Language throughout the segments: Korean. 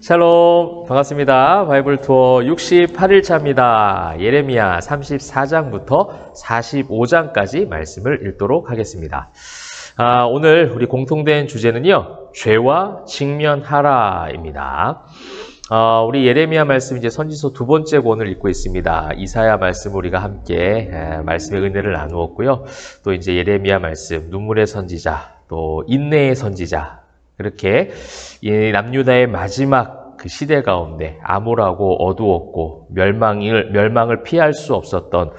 샬롬, 반갑습니다. 바이블 투어 68일차입니다. 예레미야 34장부터 45장까지 말씀을 읽도록 하겠습니다. 오늘 우리 공통된 주제는요, 죄와 직면하라입니다. 우리 예레미야 말씀 이제 선지서 두 번째 권을 읽고 있습니다. 이사야 말씀 우리가 함께 말씀의 은혜를 나누었고요. 또 이제 예레미야 말씀, 눈물의 선지자, 또 인내의 선지자, 그렇게 이 남유다의 마지막 그 시대 가운데 암울하고 어두웠고 멸망을 피할 수 없었던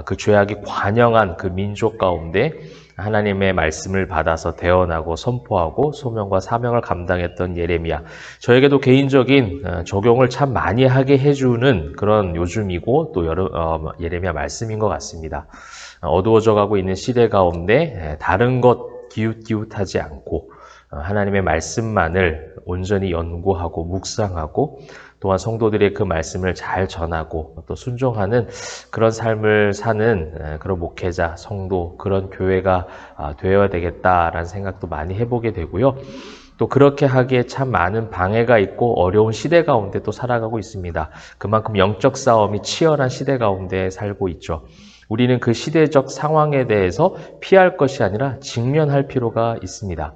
그 죄악이 관영한 그 민족 가운데 하나님의 말씀을 받아서 대언하고 선포하고 소명과 사명을 감당했던 예레미야. 저에게도 개인적인 적용을 참 많이 하게 해주는 그런 요즘이고 또 예레미야 말씀인 것 같습니다. 어두워져 가고 있는 시대 가운데 다른 것 기웃기웃하지 않고 하나님의 말씀만을 온전히 연구하고 묵상하고 또한 성도들의 그 말씀을 잘 전하고 또 순종하는 그런 삶을 사는 그런 목회자, 성도, 그런 교회가 되어야 되겠다라는 생각도 많이 해보게 되고요. 또 그렇게 하기에 참 많은 방해가 있고 어려운 시대 가운데 또 살아가고 있습니다. 그만큼 영적 싸움이 치열한 시대 가운데 살고 있죠. 우리는 그 시대적 상황에 대해서 피할 것이 아니라 직면할 필요가 있습니다.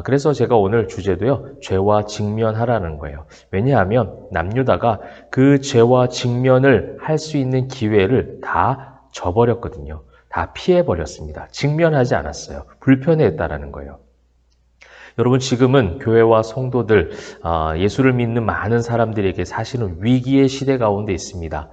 그래서 제가 오늘 주제도요, 죄와 직면하라는 거예요. 왜냐하면 남유다가 그 죄와 직면을 할 수 있는 기회를 다 저버렸거든요. 다 피해버렸습니다. 직면하지 않았어요. 불편해했다라는 거예요. 여러분, 지금은 교회와 성도들, 예수를 믿는 많은 사람들에게 사실은 위기의 시대 가운데 있습니다.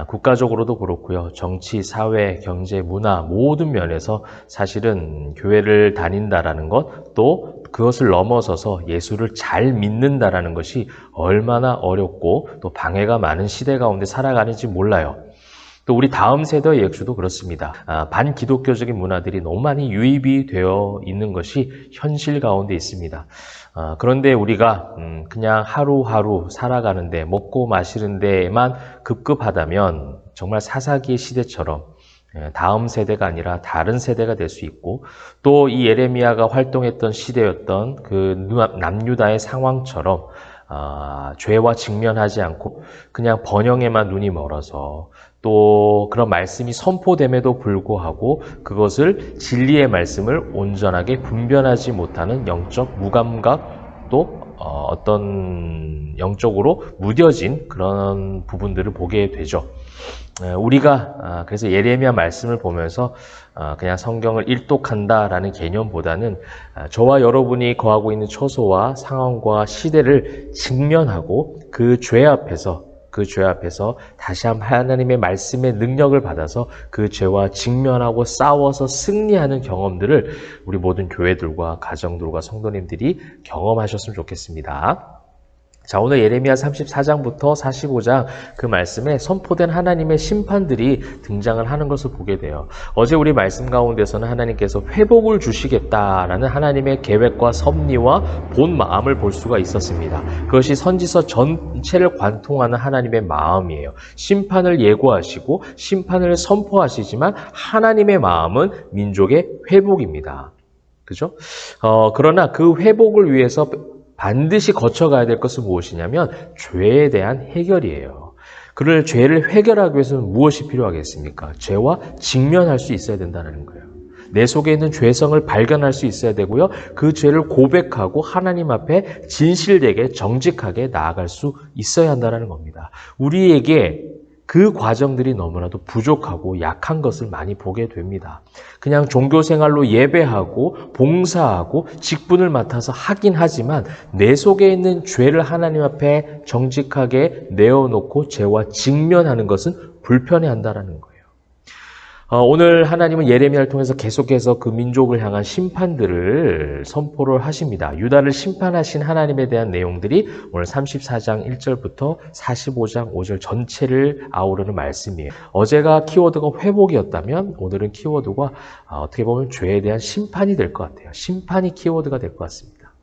국가적으로도 그렇고요. 정치, 사회, 경제, 문화 모든 면에서 사실은 교회를 다닌다라는 것, 또 그것을 넘어서서 예수를 잘 믿는다라는 것이 얼마나 어렵고 또 방해가 많은 시대 가운데 살아가는지 몰라요. 또 우리 다음 세대의 역시도 그렇습니다. 반기독교적인 문화들이 너무 많이 유입이 되어 있는 것이 현실 가운데 있습니다. 그런데 우리가 그냥 하루하루 살아가는데 먹고 마시는 데에만 급급하다면 정말 사사기의 시대처럼 다음 세대가 아니라 다른 세대가 될 수 있고, 또 이 예레미야가 활동했던 시대였던 그 남유다의 상황처럼 죄와 직면하지 않고 그냥 번영에만 눈이 멀어서 또 그런 말씀이 선포됨에도 불구하고 그것을 진리의 말씀을 온전하게 분별하지 못하는 영적 무감각, 또 어떤 영적으로 무뎌진 그런 부분들을 보게 되죠. 우리가 그래서 예레미야 말씀을 보면서 그냥 성경을 일독한다라는 개념보다는 저와 여러분이 거하고 있는 처소와 상황과 시대를 직면하고 그 죄 앞에서 다시 한번 하나님의 말씀의 능력을 받아서 그 죄와 직면하고 싸워서 승리하는 경험들을 우리 모든 교회들과 가정들과 성도님들이 경험하셨으면 좋겠습니다. 자, 오늘 예레미야 34장부터 45장 그 말씀에 선포된 하나님의 심판들이 등장을 하는 것을 보게 돼요. 어제 우리 말씀 가운데서는 하나님께서 회복을 주시겠다라는 하나님의 계획과 섭리와 본 마음을 볼 수가 있었습니다. 그것이 선지서 전체를 관통하는 하나님의 마음이에요. 심판을 예고하시고 심판을 선포하시지만 하나님의 마음은 민족의 회복입니다. 그죠? 그러나 그 회복을 위해서 반드시 거쳐가야 될 것은 무엇이냐면 죄에 대한 해결이에요. 그럴 죄를 해결하기 위해서는 무엇이 필요하겠습니까? 죄와 직면할 수 있어야 된다는 거예요. 내 속에 있는 죄성을 발견할 수 있어야 되고요. 그 죄를 고백하고 하나님 앞에 진실되게 정직하게 나아갈 수 있어야 한다는 겁니다. 우리에게 그 과정들이 너무나도 부족하고 약한 것을 많이 보게 됩니다. 그냥 종교생활로 예배하고 봉사하고 직분을 맡아서 하긴 하지만 내 속에 있는 죄를 하나님 앞에 정직하게 내어놓고 죄와 직면하는 것은 불편해한다는 거예요. 오늘 하나님은 예레미야를 통해서 계속해서 그 민족을 향한 심판들을 선포를 하십니다. 유다를 심판하신 하나님에 대한 내용들이 오늘 34장 1절부터 45장 5절 전체를 아우르는 말씀이에요. 어제가 키워드가 회복이었다면 오늘은 키워드가 어떻게 보면 죄에 대한 심판이 될 것 같아요. 심판이 키워드가 될 것 같습니다.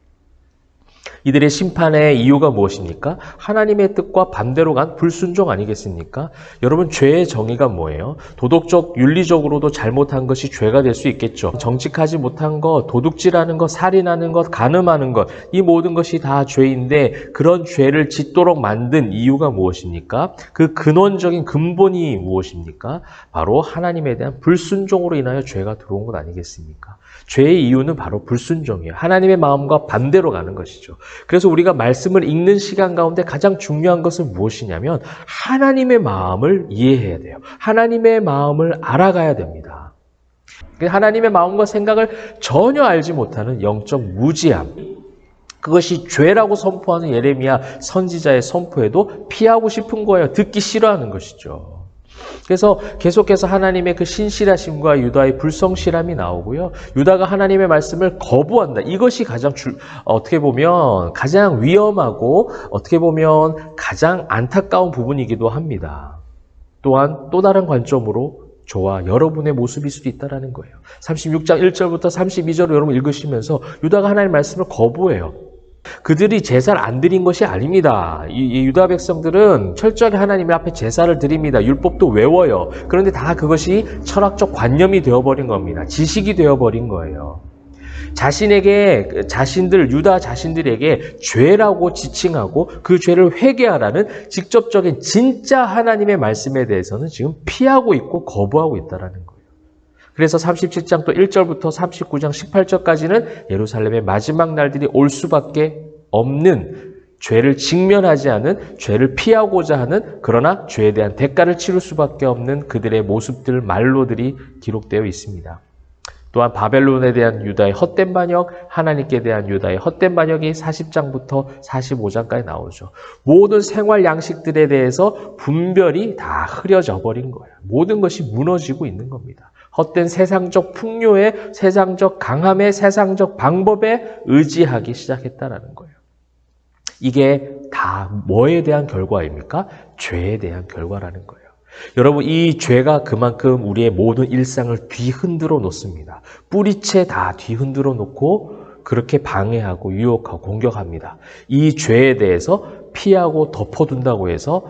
이들의 심판의 이유가 무엇입니까? 하나님의 뜻과 반대로 간 불순종 아니겠습니까? 여러분, 죄의 정의가 뭐예요? 도덕적, 윤리적으로도 잘못한 것이 죄가 될 수 있겠죠. 정직하지 못한 것, 도둑질하는 것, 살인하는 것, 간음하는 것, 이 모든 것이 다 죄인데 그런 죄를 짓도록 만든 이유가 무엇입니까? 그 근원적인 근본이 무엇입니까? 바로 하나님에 대한 불순종으로 인하여 죄가 들어온 것 아니겠습니까? 죄의 이유는 바로 불순종이에요. 하나님의 마음과 반대로 가는 것이죠. 그래서 우리가 말씀을 읽는 시간 가운데 가장 중요한 것은 무엇이냐면 하나님의 마음을 이해해야 돼요. 하나님의 마음을 알아가야 됩니다. 하나님의 마음과 생각을 전혀 알지 못하는 영적 무지함, 그것이 죄라고 선포하는 예레미야 선지자의 선포에도 피하고 싶은 거예요. 듣기 싫어하는 것이죠. 그래서 계속해서 하나님의 그 신실하심과 유다의 불성실함이 나오고요. 유다가 하나님의 말씀을 거부한다. 이것이 가장 어떻게 보면 가장 위험하고 어떻게 보면 가장 안타까운 부분이기도 합니다. 또한 또 다른 관점으로 저와 여러분의 모습일 수도 있다는 거예요. 36장 1절부터 32절을 여러분 읽으시면서 유다가 하나님의 말씀을 거부해요. 그들이 제사를 안 드린 것이 아닙니다. 이 유다 백성들은 철저하게 하나님 앞에 제사를 드립니다. 율법도 외워요. 그런데 다 그것이 철학적 관념이 되어버린 겁니다. 지식이 되어버린 거예요. 유다 자신들에게 죄라고 지칭하고 그 죄를 회개하라는 직접적인 진짜 하나님의 말씀에 대해서는 지금 피하고 있고 거부하고 있다는 거예요. 그래서 37장 또 1절부터 39장 18절까지는 예루살렘의 마지막 날들이 올 수밖에 없는, 죄를 직면하지 않은, 죄를 피하고자 하는, 그러나 죄에 대한 대가를 치를 수밖에 없는 그들의 모습들, 말로들이 기록되어 있습니다. 또한 바벨론에 대한 유다의 헛된 반역, 하나님께 대한 유다의 헛된 반역이 40장부터 45장까지 나오죠. 모든 생활 양식들에 대해서 분별이 다 흐려져 버린 거예요. 모든 것이 무너지고 있는 겁니다. 헛된 세상적 풍요에, 세상적 강함에, 세상적 방법에 의지하기 시작했다는 거예요. 이게 다 뭐에 대한 결과입니까? 죄에 대한 결과라는 거예요. 여러분, 이 죄가 그만큼 우리의 모든 일상을 뒤흔들어 놓습니다. 뿌리채 다 뒤흔들어 놓고 그렇게 방해하고 유혹하고 공격합니다. 이 죄에 대해서 피하고 덮어둔다고 해서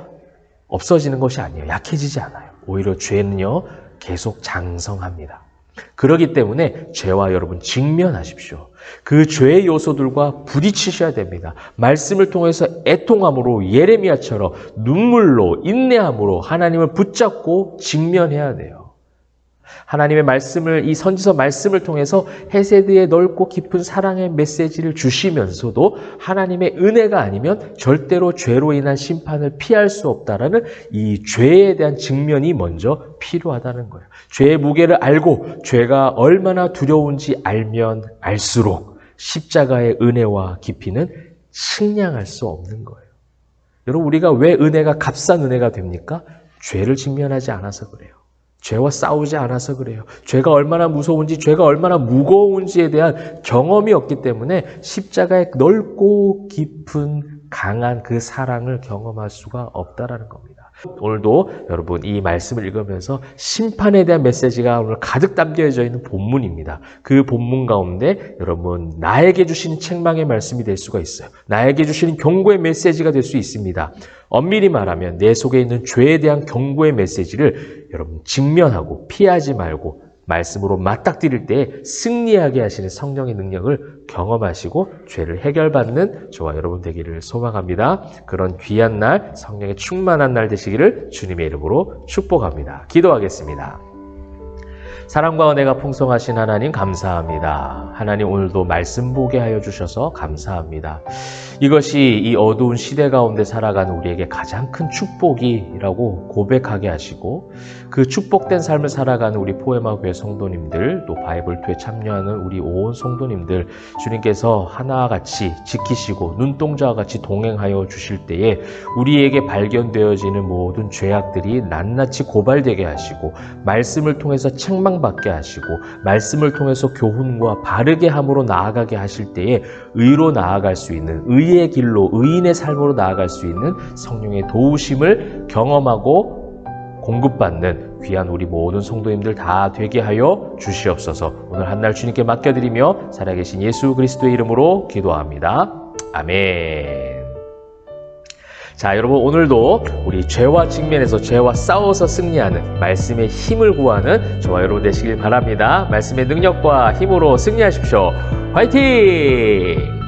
없어지는 것이 아니에요. 약해지지 않아요. 오히려 죄는요, 계속 장성합니다. 그렇기 때문에 죄와 여러분 직면하십시오. 그 죄의 요소들과 부딪히셔야 됩니다. 말씀을 통해서 애통함으로, 예레미야처럼 눈물로, 인내함으로 하나님을 붙잡고 직면해야 돼요. 하나님의 말씀을, 이 선지서 말씀을 통해서 헤세드의 넓고 깊은 사랑의 메시지를 주시면서도 하나님의 은혜가 아니면 절대로 죄로 인한 심판을 피할 수 없다라는 이 죄에 대한 직면이 먼저 필요하다는 거예요. 죄의 무게를 알고 죄가 얼마나 두려운지 알면 알수록 십자가의 은혜와 깊이는 측량할 수 없는 거예요. 여러분, 우리가 왜 은혜가 값싼 은혜가 됩니까? 죄를 직면하지 않아서 그래요. 죄와 싸우지 않아서 그래요. 죄가 얼마나 무서운지, 죄가 얼마나 무거운지에 대한 경험이 없기 때문에 십자가의 넓고 깊은 강한 그 사랑을 경험할 수가 없다라는 겁니다. 오늘도 여러분 이 말씀을 읽으면서 심판에 대한 메시지가 오늘 가득 담겨져 있는 본문입니다. 그 본문 가운데 여러분 나에게 주시는 책망의 말씀이 될 수가 있어요. 나에게 주시는 경고의 메시지가 될 수 있습니다. 엄밀히 말하면 내 속에 있는 죄에 대한 경고의 메시지를 여러분 직면하고 피하지 말고 말씀으로 맞닥뜨릴 때 승리하게 하시는 성령의 능력을 경험하시고 죄를 해결받는 저와 여러분 되기를 소망합니다. 그런 귀한 날, 성령의 충만한 날 되시기를 주님의 이름으로 축복합니다. 기도하겠습니다. 사랑과 은혜가 풍성하신 하나님 감사합니다. 하나님, 오늘도 말씀 보게 하여 주셔서 감사합니다. 이것이 이 어두운 시대 가운데 살아가는 우리에게 가장 큰 축복이라고 고백하게 하시고, 그 축복된 삶을 살아가는 우리 포에마 교회 성도님들, 또 바이블투에 참여하는 우리 온 성도님들, 주님께서 하나와 같이 지키시고 눈동자와 같이 동행하여 주실 때에 우리에게 발견되어지는 모든 죄악들이 낱낱이 고발되게 하시고, 말씀을 통해서 책망받게 하시고, 말씀을 통해서 교훈과 바르게 함으로 나아가게 하실 때에 의로 나아갈 수 있는, 의의 길로, 의인의 삶으로 나아갈 수 있는 성령의 도우심을 경험하고 공급받는 귀한 우리 모든 성도님들 다 되게 하여 주시옵소서. 오늘 한날 주님께 맡겨드리며 살아계신 예수 그리스도의 이름으로 기도합니다. 아멘. 자, 여러분 오늘도 우리 죄와 직면해서 죄와 싸워서 승리하는 말씀의 힘을 구하는 저와 여러분 되시길 바랍니다. 말씀의 능력과 힘으로 승리하십시오. 화이팅!